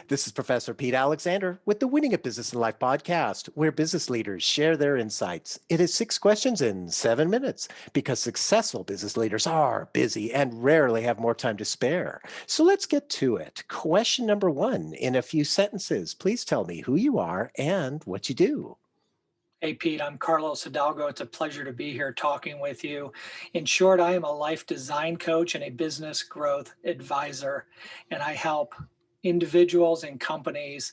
This is Professor Pete Alexander with the Winning at Business and Life podcast, where business leaders share their insights. It is 6 questions in 7 minutes because successful business leaders are busy and rarely have more time to spare. So let's get to it. Question number one in a few sentences. Please tell me who you are and what you do. Hey, Pete, I'm Carlos Hidalgo. It's a pleasure to be here talking with you. In short, I am a life design coach and a business growth advisor, and I help individuals and companies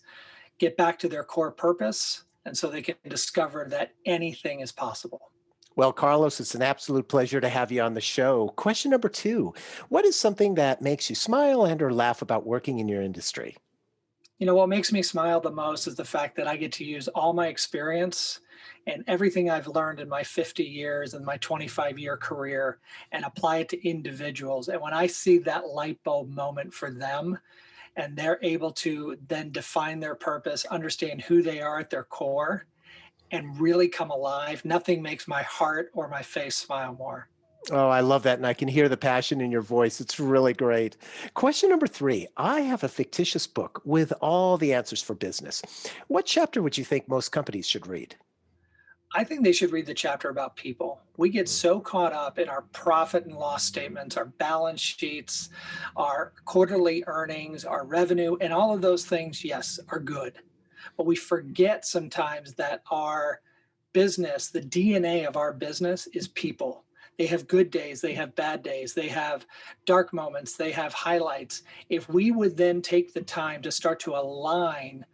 get back to their core purpose and so they can discover that anything is possible. Well, Carlos, it's an absolute pleasure to have you on the show. Question number two, what is something that makes you smile and or laugh about working in your industry? What makes me smile the most is the fact that I get to use all my experience and everything I've learned in my 50 years and my 25-year career and apply it to individuals. And when I see that light bulb moment for them and they're able to then define their purpose, understand who they are at their core, and really come alive, nothing makes my heart or my face smile more. Oh, I love that. And I can hear the passion in your voice. It's really great. Question number three. I have a fictitious book with all the answers for business. What chapter would you think most companies should read? I think they should read the chapter about people. We get so caught up in our profit and loss statements, our balance sheets, our quarterly earnings, our revenue, and all of those things, yes, are good. But we forget sometimes that our business, the DNA of our business is people. They have good days, they have bad days, they have dark moments, they have highlights. If we would then take the time to start to align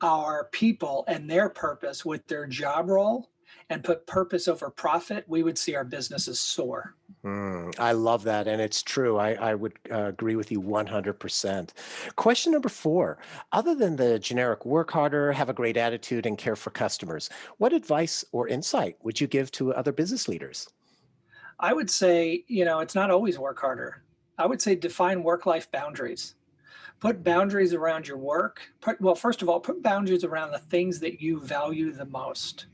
our people and their purpose with their job role and put purpose over profit, we would see our businesses soar. I love that. And it's true. I would agree with you 100%. Question number four. Other than the generic work harder, have a great attitude, and care for customers, what advice or insight would you give to other business leaders? I would say, it's not always work harder. I would say define work life boundaries. Put boundaries around your work. First of all, put boundaries around the things that you value the most.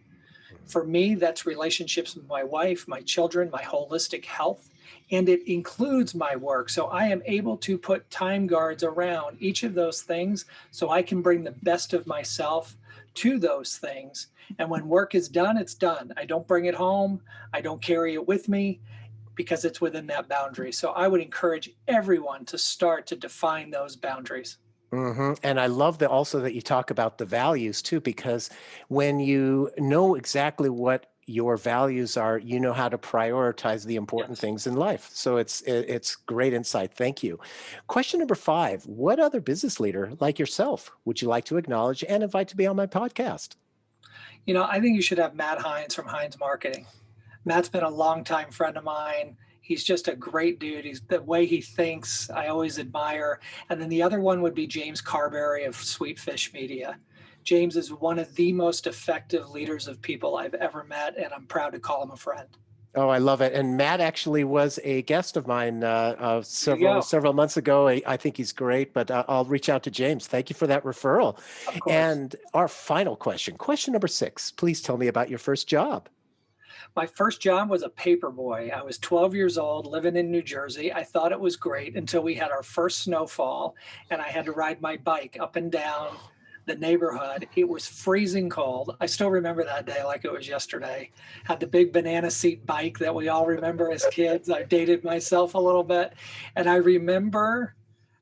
For me, that's relationships with my wife, my children, my holistic health, and it includes my work. So I am able to put time guards around each of those things so I can bring the best of myself to those things. And when work is done, it's done. I don't bring it home. I don't carry it with me because it's within that boundary. So I would encourage everyone to start to define those boundaries. And I love that also that you talk about the values too, because when you know exactly what your values are, you know how to prioritize the important Yes. things in life. So it's great insight. Thank you. Question number five, what other business leader like yourself would you like to acknowledge and invite to be on my podcast? I think you should have Matt Hines from Hines Marketing. Matt's been a longtime friend of mine. He's just a great dude. He's the way he thinks, I always admire. And then the other one would be James Carberry of Sweet Fish Media. James is one of the most effective leaders of people I've ever met, and I'm proud to call him a friend. Oh, I love it. And Matt actually was a guest of mine There you several go. several months ago. I think he's great, but I'll reach out to James. Thank you for that referral. Of course. And our final question number six. Please tell me about your first job. My first job was a paper boy. I was 12 years old, living in New Jersey. I thought it was great until we had our first snowfall and I had to ride my bike up and down the neighborhood. It was freezing cold. I still remember that day like it was yesterday. Had the big banana seat bike that we all remember as kids. I dated myself a little bit. And I remember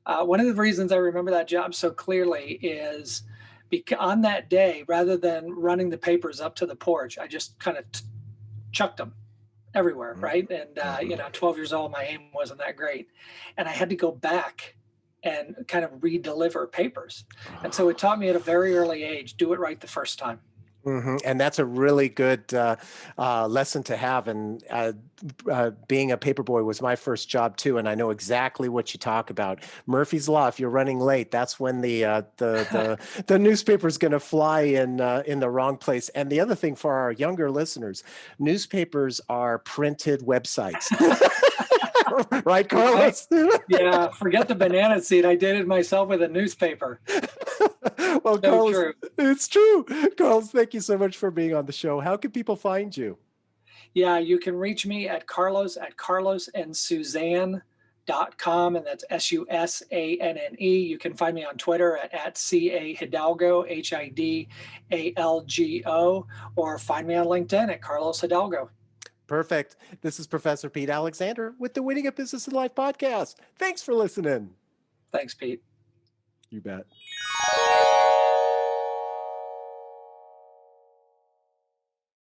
one of the reasons I remember that job so clearly is because on that day, rather than running the papers up to the porch, I just kind of chucked them everywhere, right? And Mhm. 12 years old, my aim wasn't that great, and I had to go back and kind of re-deliver papers. And so it taught me at a very early age, do it right the first time. And that's a really good lesson to have. And being a paperboy was my first job too, and I know exactly what you talk about. Murphy's Law. If you're running late, that's when the newspaper is going to fly in the wrong place. And the other thing for our younger listeners, newspapers are printed websites, right, Right? Carlos? Yeah, forget the banana seat. I did it myself with a newspaper. Well, So Carlos, true. it's true. Carlos, thank you so much for being on the show. How can people find you? Yeah, you can reach me at Carlos and Suzanne and that's SUSANNE. You can find me on Twitter at CA Hidalgo, HIDALGO, or find me on LinkedIn at Carlos Hidalgo. Perfect. This is Professor Pete Alexander with the Winning at Business and Life podcast. Thanks for listening. Thanks, Pete. You bet.